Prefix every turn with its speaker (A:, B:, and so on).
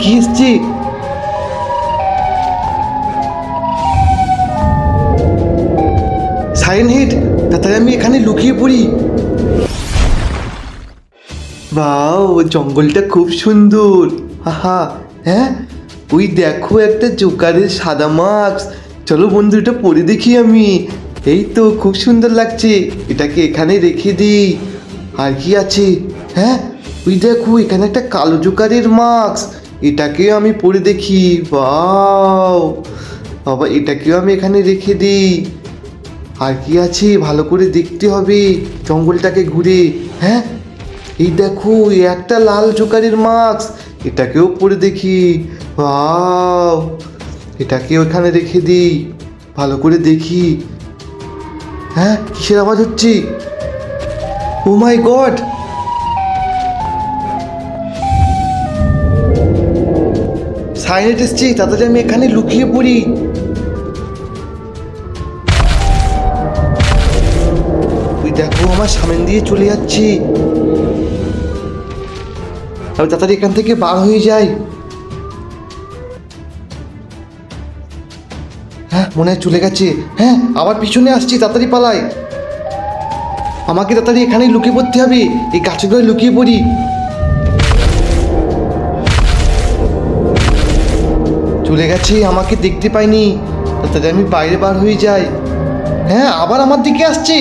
A: কি এসছে? Siren head, তাড়াতাড়ি আমি এখানে লুকিয়ে পড়ি। বাও, জঙ্গলটা খুব সুন্দর। হাহা, হ্যাঁ ওই দেখো একটা জোকারের সাদা মাস্ক। চলো বন্ধু, এটা পরে দেখি আমি। এই তো খুব সুন্দর লাগছে, এটাকে এখানে রেখে দিই। আর কি আছে? হ্যাঁ ওই দেখো এখানে একটা কালো জোকারের মাস্ক, এটাকেও আমি পরে দেখি। বাও বাবা, এটাকেও আমি এখানে রেখে দিই। আর কি আছে ভালো করে দেখতে হবে জঙ্গলটাকে ঘুরে। হ্যাঁ এই দেখো একটা লাল জোকারের মাস্ক, এটাকেও পরে দেখি। ওয়াও, এটাকে ওখানে রেখে দিই, ভালো করে দেখি। হ্যাঁ কিসের আওয়াজ হচ্ছে? ও মাই গড, সাইরেন এসছে, তাড়াতাড়ি আমি এখানে লুকিয়ে পড়ি। ওই দেখো আমার সামনে দিয়ে চলে যাচ্ছে, আমি তাড়াতাড়ি এখান থেকে বার হয়ে যাই। হ্যাঁ মনে হয় চলে গেছে। হ্যাঁ আবার পিছনে আসছি, তাড়াতাড়ি পালাই। আমাকে তাড়াতাড়ি এখানেই লুকিয়ে পড়তে হবে, এই গাছগুলো লুকিয়ে পড়ি। চলে গেছে, আমাকে দেখতে পাইনি। তাড়াতাড়ি আমি বাইরে বার হয়ে যাই। হ্যাঁ আবার আমার দিকে আসছে।